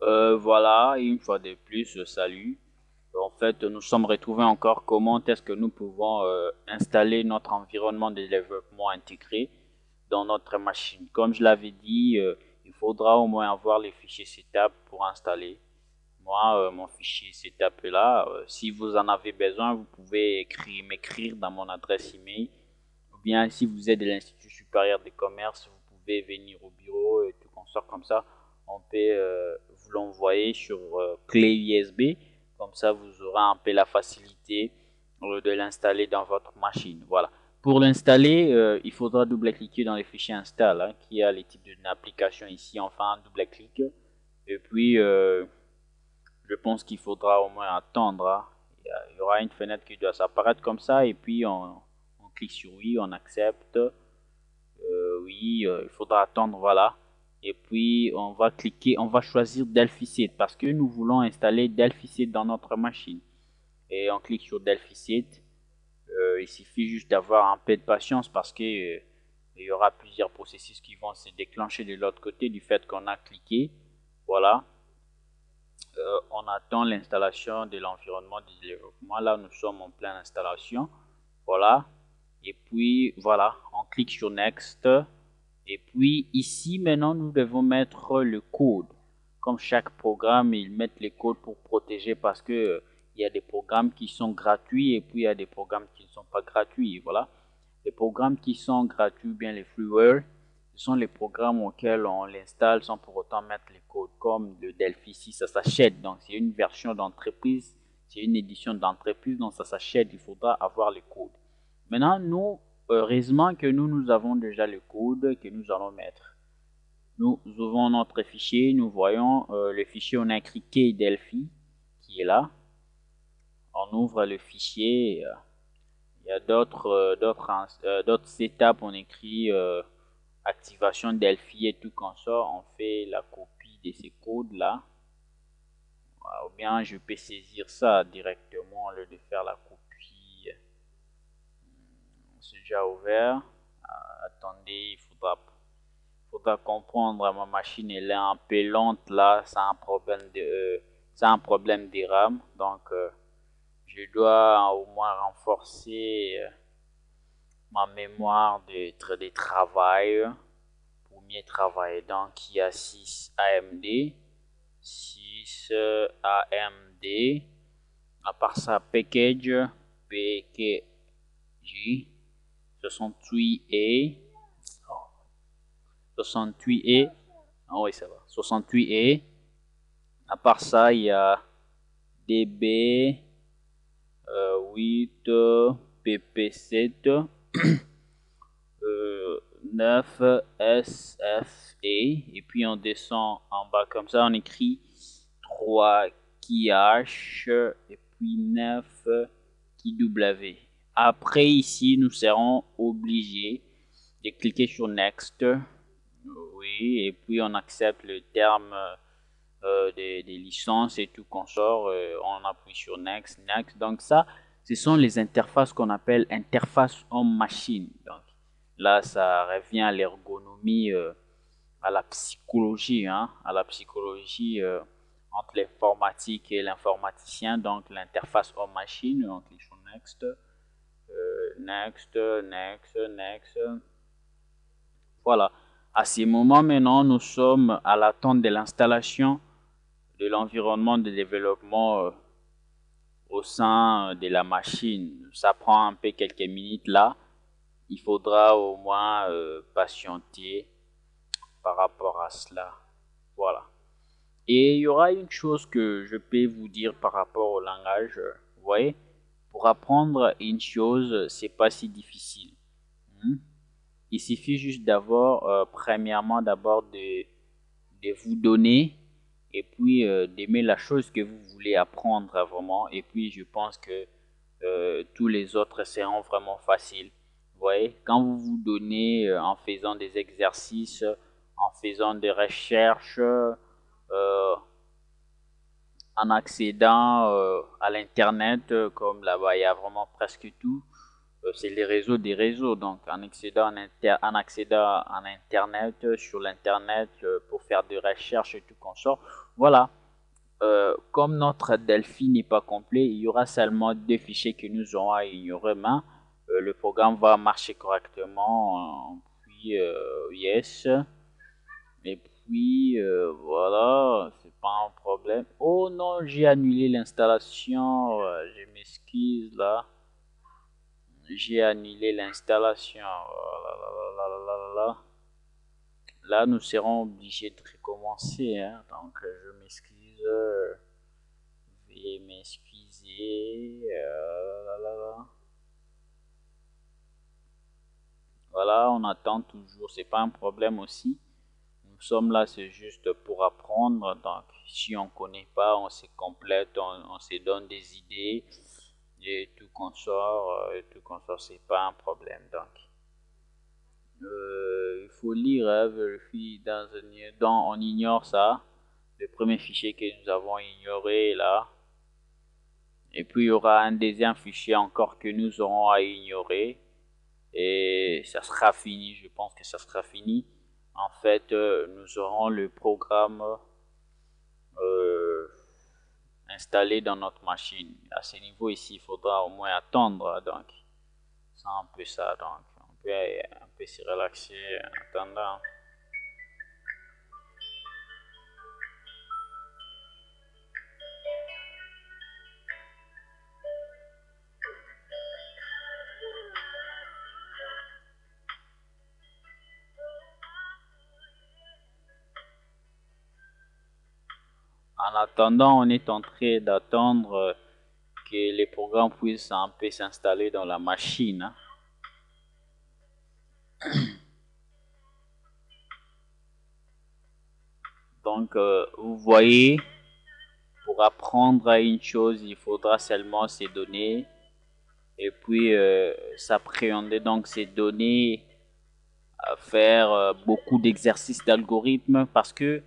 Voilà, une fois de plus, salut. En fait, nous sommes retrouvés encore comment est-ce que nous pouvons installer notre environnement de développement intégré dans notre machine. Comme je l'avais dit, il faudra au moins avoir les fichiers setup pour installer. Moi, mon fichier setup est là. Si vous en avez besoin, vous pouvez m'écrire dans mon adresse email. Ou bien, si vous êtes de l'Institut supérieur des commerces, vous pouvez venir au bureau et tout consort comme ça. On peut vous l'envoyer sur clé USB. Comme ça, vous aurez un peu la facilité de l'installer dans votre machine. Voilà. Pour l'installer, il faudra double-cliquer dans les fichiers install, hein, qui a les types d'applications ici. Enfin, double-clic. Et puis, je pense qu'il faudra au moins attendre, hein. Il y aura une fenêtre qui doit s'apparaître comme ça. Et puis, on clique sur oui, on accepte. Oui, il faudra attendre, voilà. Et puis, on va cliquer, on va choisir Delphi parce que nous voulons installer Delphi dans notre machine. Et on clique sur Delphi. Il suffit juste d'avoir un peu de patience parce que il y aura plusieurs processus qui vont se déclencher de l'autre côté du fait qu'on a cliqué. Voilà. On attend l'installation de l'environnement de développement. Là, nous sommes en pleine installation. Voilà. Et puis, voilà, on clique sur Next. Et puis, ici, maintenant, nous devons mettre le code. Comme chaque programme, ils mettent les codes pour protéger parce que il y a des programmes qui sont gratuits et puis il y a des programmes qui ne sont pas gratuits. Voilà. Les programmes qui sont gratuits, bien les freeware, ce sont les programmes auxquels on l'installe sans pour autant mettre les codes, comme le Delphi 6, ça s'achète, donc c'est une version d'entreprise, c'est une édition d'entreprise, donc ça s'achète, il faudra avoir les codes. Maintenant, nous, heureusement que nous avons déjà le code que nous allons mettre. Nous ouvrons notre fichier, nous voyons le fichier, on a écrit KDelphi qui est là. On ouvre le fichier. Il y a d'autres setups, on écrit activation Delphi et tout consort. On fait la copie de ces codes-là. Ou bien je peux saisir ça directement au lieu de faire la copie. C'est déjà ouvert. Attendez, faudra comprendre, ma machine elle est un peu lente là, c'est un problème de RAM, donc je dois au moins renforcer ma mémoire de travail pour mieux travailler. Donc il y a 6 AMD, 6 AMD, à part ça package, PKG, 68A, 68A, ah oui ça va, 68A. À part ça, il y a DB 8, PP7, 9 SFE. Et puis on descend en bas comme ça, on écrit 3 KH et puis 9 KW. Après ici, nous serons obligés de cliquer sur Next. Oui, et puis on accepte le terme des licences et tout consort. On appuie sur Next, Next. Donc ça, ce sont les interfaces qu'on appelle interface homme machine. Donc là, ça revient à l'ergonomie, à la psychologie, hein, à la psychologie entre l'informatique et l'informaticien. Donc l'interface homme machine, on clique sur Next, Next, Next, Next. Voilà. À ce moment maintenant, nous sommes à l'attente de l'installation de l'environnement de développement au sein de la machine. Ça prend un peu quelques minutes là. Il faudra au moins patienter par rapport à cela. Voilà. Et il y aura une chose que je peux vous dire par rapport au langage. Vous voyez, pour apprendre une chose, c'est pas si difficile. Hmm? Il suffit juste d'avoir, premièrement, d'abord de vous donner et puis d'aimer la chose que vous voulez apprendre vraiment. Et puis je pense que tous les autres seront vraiment faciles. Vous voyez, quand vous vous donnez en faisant des exercices, en faisant des recherches, en accédant à l'internet, comme là-bas il y a vraiment presque tout. C'est les réseaux des réseaux, donc en accédant en internet, sur l'internet pour faire faire des recherches et tout consort. Voilà. Comme notre Delphi n'est pas complet, il y aura seulement deux fichiers que nous aurons à ignorer, mais le programme va marcher correctement. Puis, yes. Et puis, voilà, c'est pas un problème. Oh non, j'ai annulé l'installation. Je m'excuse là. J'ai annulé l'installation. Là, nous serons obligés de recommencer. Hein. Donc, je m'excuse. Veuillez m'excuser. Voilà, on attend toujours. C'est pas un problème aussi. Nous sommes là, c'est juste pour apprendre. Donc, si on connaît pas, on se complète, on se donne des idées et tout consort. C'est pas un problème. Donc, il faut lire, hein, vérifier on ignore ça. Le premier fichier que nous avons ignoré là. Et puis il y aura un deuxième fichier encore que nous aurons à ignorer. Et ça sera fini, je pense que ça sera fini. En fait, nous aurons le programme installé dans notre machine. À ce niveau ici, il faudra au moins attendre. Donc, c'est un peu ça. Donc, on peut se relaxer en attendant. En attendant, on est en train d'attendre que les programmes puissent un peu s'installer dans la machine. Hein. Donc, vous voyez, pour apprendre à une chose, il faudra seulement ces données et puis s'appréhender donc ces données, faire beaucoup d'exercices d'algorithme parce que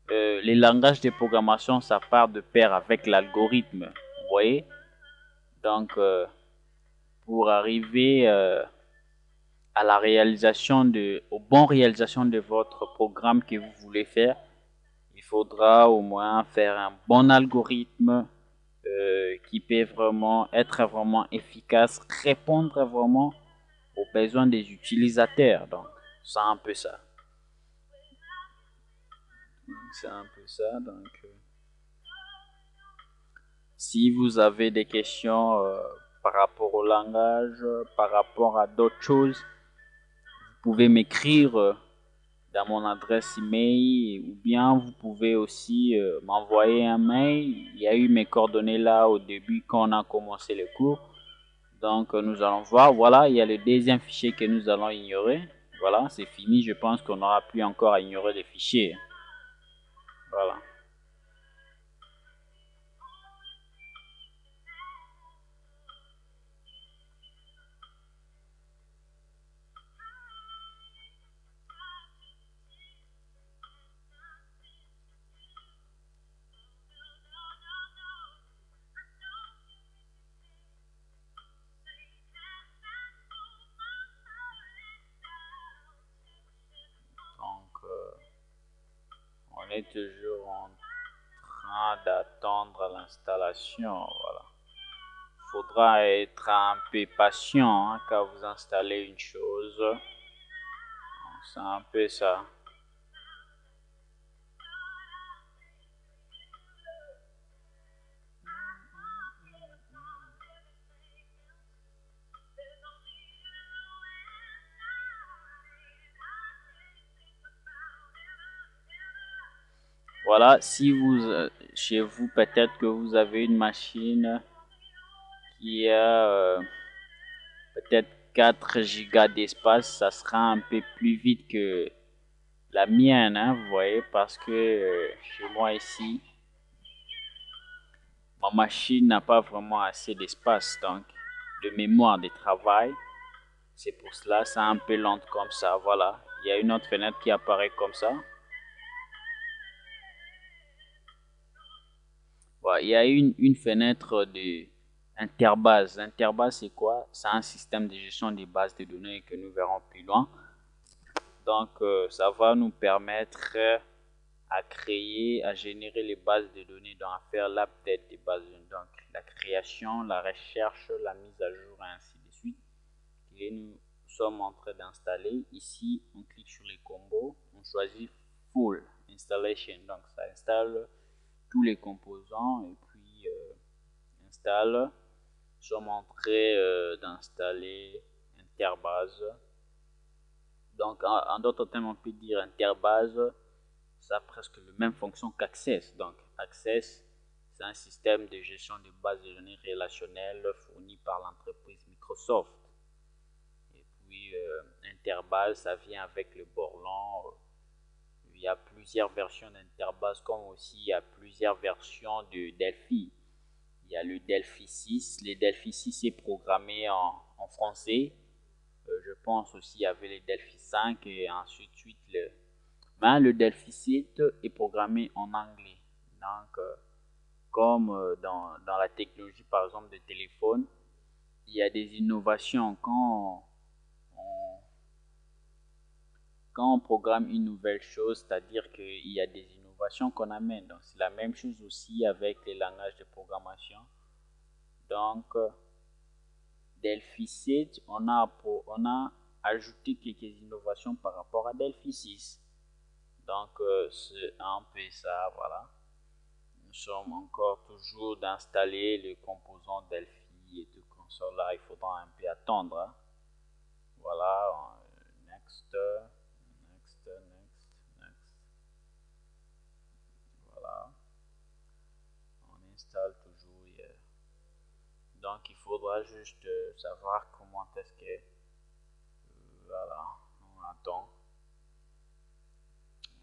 les langages de programmation, ça part de pair avec l'algorithme. Vous voyez? Donc, pour arriver à la aux bonnes réalisations de votre programme que vous voulez faire, il faudra au moins faire un bon algorithme qui peut vraiment être vraiment efficace, répondre vraiment aux besoins des utilisateurs. Donc, c'est un peu ça. Donc, si vous avez des questions par rapport au langage, par rapport à d'autres choses, vous pouvez m'écrire dans mon adresse email ou bien vous pouvez aussi m'envoyer un mail. Il y a eu mes coordonnées là au début quand on a commencé le cours. Donc nous allons voir. Voilà, il y a le deuxième fichier que nous allons ignorer. Voilà, c'est fini. Je pense qu'on n'aura plus encore à ignorer les fichiers. Voilà. On est toujours en train d'attendre l'installation. Voilà. Il faudra être un peu patient hein, quand vous installez une chose. C'est un peu ça. Voilà, si vous, chez vous, peut-être que vous avez une machine qui a peut-être 4 gigas d'espace, ça sera un peu plus vite que la mienne, hein, vous voyez, parce que chez moi ici, ma machine n'a pas vraiment assez d'espace, donc de mémoire de travail. C'est pour cela, c'est un peu lente comme ça, voilà. Il y a une autre fenêtre qui apparaît comme ça. Voilà, il y a une fenêtre de Interbase. Interbase, c'est quoi? C'est un système de gestion des bases de données que nous verrons plus loin. Donc, ça va nous permettre à créer, à générer les bases de données, donc à faire l'update des bases de données, donc la création, la recherche, la mise à jour et ainsi de suite. Et nous sommes en train d'installer. Ici, on clique sur les combos, on choisit Full Installation, donc ça installe tous les composants et puis installe. Nous sommes en train d'installer Interbase. Donc en d'autres termes, on peut dire Interbase, ça a presque la même fonction qu'Access. Donc Access, c'est un système de gestion de bases de données relationnelles fourni par l'entreprise Microsoft. Et puis Interbase, ça vient avec le Borland. Il y a plusieurs versions d'Interbase, comme aussi il y a plusieurs versions de Delphi. Il y a le Delphi 6. Le Delphi 6 est programmé en français. Je pense aussi il y avait le Delphi 5 et ensuite le Delphi 7 est programmé en anglais. Donc, comme dans la technologie, par exemple, de téléphone, il y a des innovations quand on programme une nouvelle chose, c'est-à-dire qu'il y a des innovations qu'on amène. Donc, c'est la même chose aussi avec les langages de programmation. Donc, Delphi 7, on a ajouté quelques innovations par rapport à Delphi 6. Donc, c'est un peu ça, voilà. Nous sommes encore toujours d'installer le composant Delphi et tout comme ça. Là, il faudra un peu attendre. Hein. Voilà, next. Voilà, on installe toujours hier. Donc, il faudra juste savoir comment est-ce que. Voilà, on attend.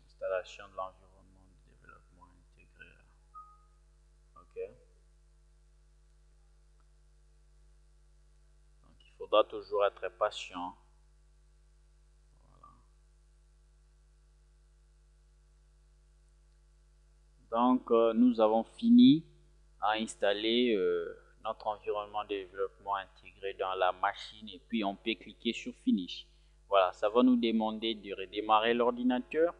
Installation de l'environnement de développement intégré. Ok. Donc, il faudra toujours être patient. Voilà. Donc, nous avons fini à installer notre environnement de développement intégré dans la machine et puis on peut cliquer sur Finish. Voilà, ça va nous demander de redémarrer l'ordinateur.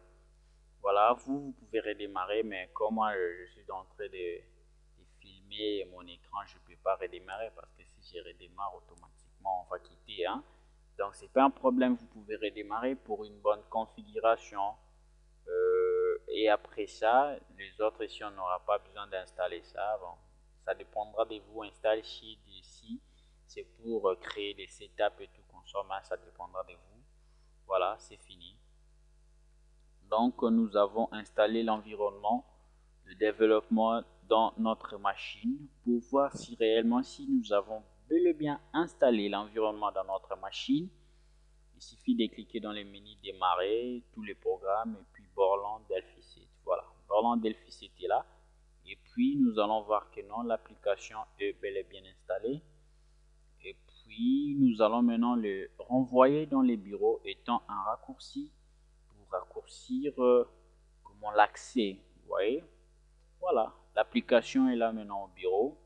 Voilà, vous pouvez redémarrer, mais comme moi je suis en train de filmer mon écran, je ne peux pas redémarrer parce que si je redémarre automatiquement, on va quitter. Hein. Donc, c'est pas un problème, vous pouvez redémarrer pour une bonne configuration. Et après ça, les autres, ici, on n'aura pas besoin d'installer ça. Bon, ça dépendra de vous. Installer ici, c'est pour créer des setups et tout consomme. Ça dépendra de vous. Voilà, c'est fini. Donc, nous avons installé l'environnement de développement dans notre machine pour voir si réellement, si nous avons bel et bien installé l'environnement dans notre machine. Il suffit de cliquer dans les menus démarrer, tous les programmes et puis Borland Delphi 7. Voilà, Borland Delphi 7 est là. Et puis nous allons voir que non, l'application est bel et bien installée. Et puis nous allons maintenant le renvoyer dans les bureaux étant un raccourci pour raccourcir comment l'accès. Vous voyez, voilà, l'application est là maintenant au bureau.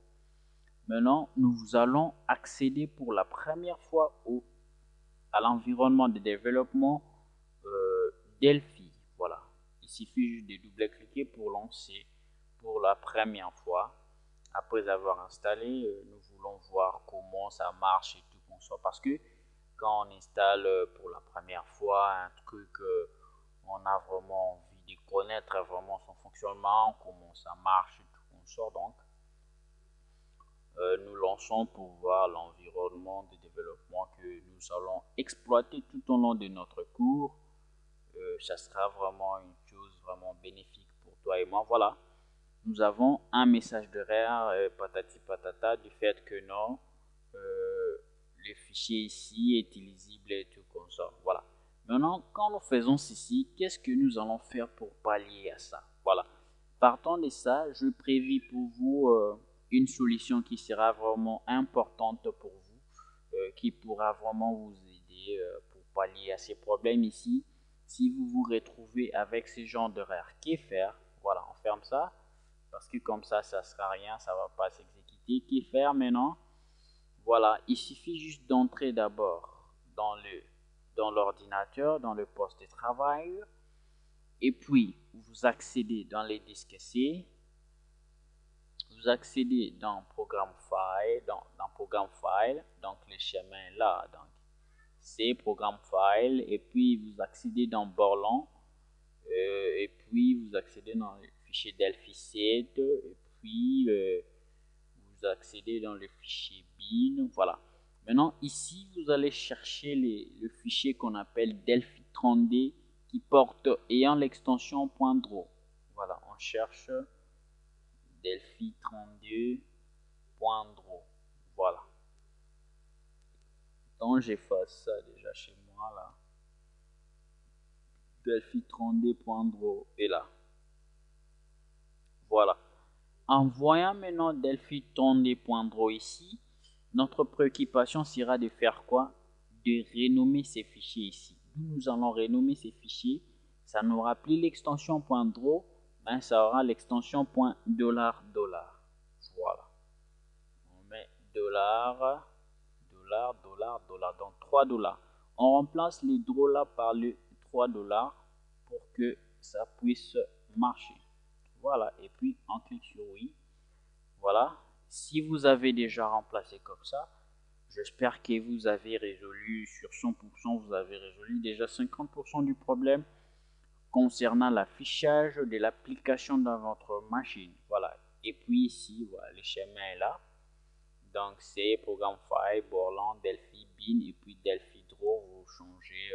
Maintenant, nous allons accéder pour la première fois à l'environnement de développement Delphi. Voilà, il suffit juste de double-cliquer pour lancer pour la première fois. Après avoir installé, nous voulons voir comment ça marche et tout comme ça. Parce que quand on installe pour la première fois un truc, on a vraiment envie de connaître vraiment son fonctionnement, comment ça marche et tout comme ça. Donc, nous lançons pour voir l'environnement de développement que nous allons exploiter tout au long de notre cours. Ça sera vraiment une chose vraiment bénéfique pour toi et moi. Voilà, nous avons un message d'erreur patati patata du fait que non, le fichier ici est illisible et tout comme ça. Voilà. Maintenant, quand nous faisons ceci, qu'est-ce que nous allons faire pour pallier à ça? Voilà. Partant de ça, je prévis pour vous une solution qui sera vraiment importante pour vous, qui pourra vraiment vous aider pour pallier à ces problèmes ici. Si vous vous retrouvez avec ce genre d'erreur, qu'est faire? Voilà, on ferme ça parce que comme ça, ça ne sera rien, ça ne va pas s'exécuter. Qu'est faire maintenant? Voilà, il suffit juste d'entrer d'abord dans l'ordinateur, dans le poste de travail. Et puis, vous accédez dans les disques C, vous accédez dans Programme File, dans Programme File, donc le chemin là, donc c'est Programme File, et puis vous accédez dans Borland, et puis vous accédez dans le fichier Delphi 7, et puis vous accédez dans le fichier bin, voilà. Maintenant, ici, vous allez chercher le fichier qu'on appelle Delphi 30D qui porte ayant l'extension .draw. Voilà, on cherche Delphi 32.draw. Voilà. Donc, j'efface ça déjà chez moi là. Delphi 32.draw est là. Voilà. En voyant maintenant Delphi 32.draw ici, notre préoccupation sera de faire quoi? De renommer ces fichiers ici. Nous allons renommer ces fichiers. Ça n'aura plus l'extension .draw, mais ça aura l'extension $$. Voilà. On met $$, donc $3. On remplace les draw là par le $3 pour que ça puisse marcher. Voilà. Et puis on clique sur oui. Voilà. Si vous avez déjà remplacé comme ça, j'espère que vous avez résolu sur 100%, vous avez résolu déjà 50% du problème concernant l'affichage de l'application dans votre machine. Voilà. Et puis ici, voilà, le schéma est là. Donc c'est Programme File, Borland, Delphi, bin, et puis Delphi Draw, vous changez,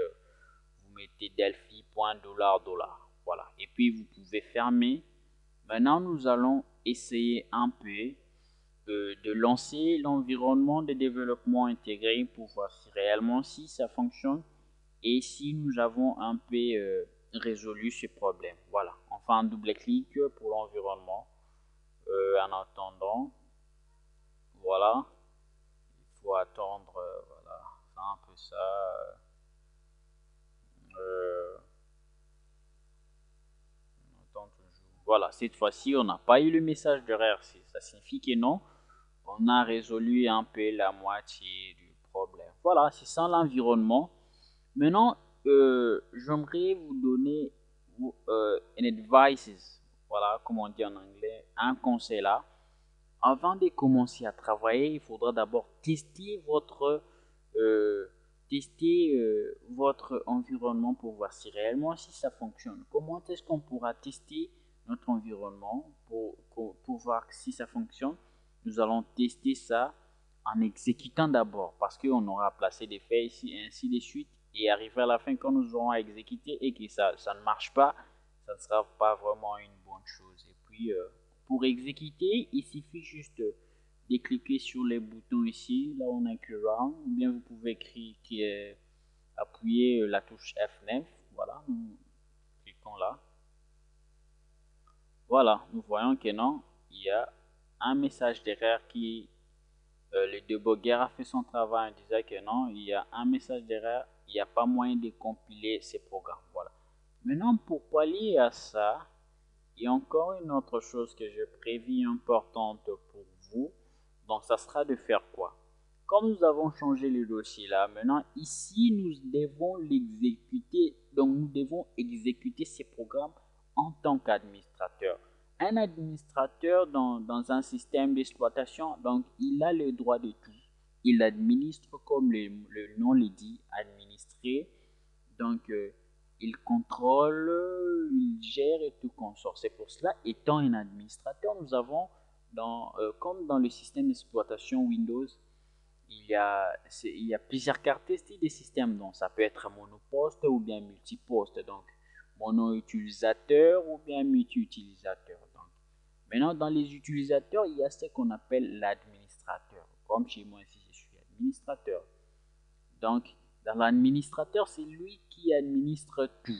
vous mettez Delphi.$$. Voilà. Et puis vous pouvez fermer. Maintenant, nous allons essayer un peu de lancer l'environnement de développement intégré pour voir si réellement si ça fonctionne et si nous avons un peu résolu ce problème. Voilà, on fait un double clic pour l'environnement. En attendant, voilà, il faut attendre, voilà, c'est un peu ça. On attend toujours. Voilà, cette fois-ci, on n'a pas eu le message d'erreur. Ça signifie que non, on a résolu un peu la moitié du problème. Voilà, c'est ça l'environnement. Maintenant, j'aimerais vous donner un advice, voilà, comme on dit en anglais, un conseil là. Avant de commencer à travailler, il faudra d'abord tester votre environnement pour voir si réellement si ça fonctionne. Comment est-ce qu'on pourra tester notre environnement pour voir si ça fonctionne? Nous allons tester ça en exécutant d'abord parce qu'on aura placé des faits ici et ainsi de suite et arriver à la fin quand nous aurons à exécuter et que ça ne marche pas, ça ne sera pas vraiment une bonne chose. Et puis pour exécuter, il suffit juste de cliquer sur les boutons ici, là on a écrit run, ou bien vous pouvez appuyer la touche F9, voilà, nous cliquons là. Voilà, nous voyons que non, il y a un message d'erreur qui le debugger a fait son travail en disant que non, il y a un message d'erreur, il n'y a pas moyen de compiler ces programmes. Voilà. Maintenant, pour pallier à ça, il y a encore une autre chose que je prévis importante pour vous. Donc, ça sera de faire quoi? Comme nous avons changé le dossier là, maintenant ici, nous devons l'exécuter. Donc, nous devons exécuter ces programmes en tant qu'administrateur. Un administrateur dans un système d'exploitation, donc il a le droit de tout. Il administre comme le nom le dit, administrer. Donc, il contrôle, il gère et tout consort. C'est pour cela, étant un administrateur, nous avons, comme dans le système d'exploitation Windows, il y a plusieurs caractéristiques des systèmes. Donc, ça peut être monoposte ou bien multiposte. Donc, mono-utilisateur ou bien multi-utilisateur. Donc, maintenant, dans les utilisateurs, il y a ce qu'on appelle l'administrateur. Comme chez moi ici, je suis administrateur. Donc, dans l'administrateur, c'est lui qui administre tout.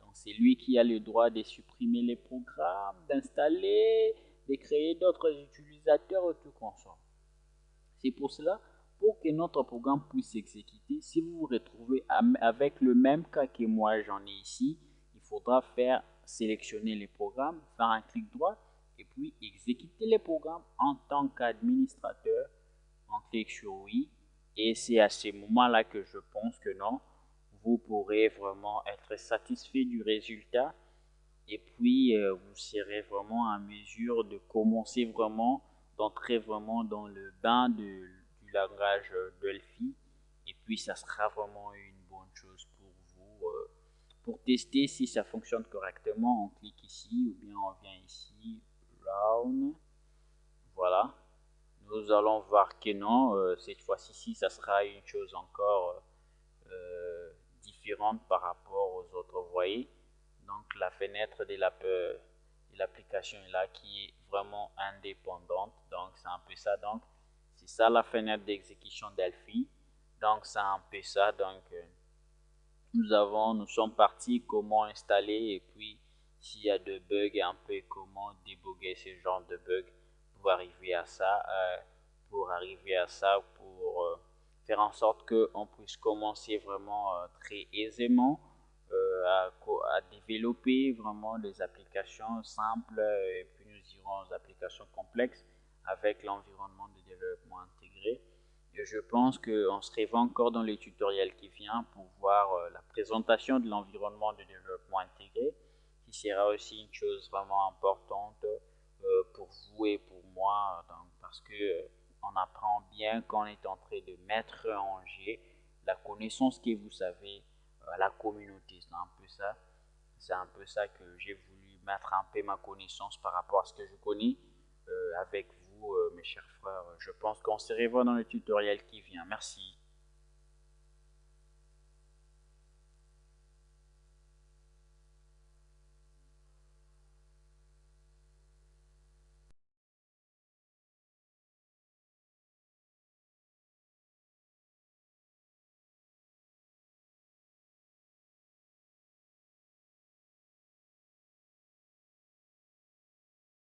Donc, c'est lui qui a le droit de supprimer les programmes, d'installer, de créer d'autres utilisateurs et tout consort. C'est pour cela, pour que notre programme puisse s'exécuter, si vous vous retrouvez avec le même cas que moi j'en ai ici, il faudra sélectionner les programmes, faire un clic droit et puis exécuter les programmes en tant qu'administrateur. On clique sur oui et c'est à ce moment-là que je pense que non, vous pourrez vraiment être satisfait du résultat Et puis, vous serez vraiment en mesure de commencer vraiment, d'entrer vraiment dans le bain du langage Delphi. Et puis, ça sera vraiment une bonne chose pour vous. Pour tester si ça fonctionne correctement, on clique ici ou bien on vient ici, Round. Voilà. Nous allons voir que non, cette fois-ci, ça sera une chose encore différente par rapport aux autres. Vous voyez, donc la fenêtre de l'application est là qui est vraiment indépendante. Donc c'est un peu ça. Donc c'est ça la fenêtre d'exécution Delphi. Donc c'est un peu ça. Donc nous sommes partis comment installer et puis s'il y a de bugs un peu comment débugger ce genre de bugs pour arriver à ça, pour faire en sorte que on puisse commencer vraiment très aisément à développer vraiment des applications simples et puis nous irons aux applications complexes avec l'environnement de développement intégré. Et je pense qu'on se revoit encore dans les tutoriels qui viennent pour voir la présentation de l'environnement de développement intégré, qui sera aussi une chose vraiment importante pour vous et pour moi, donc, parce que on apprend bien quand on est en train de mettre en jeu la connaissance que vous savez à la communauté. C'est un peu ça. C'est un peu ça que j'ai voulu mettre un peu ma connaissance par rapport à ce que je connais avec vous, mes chers frères. Je pense qu'on se revoit dans le tutoriel qui vient. Merci.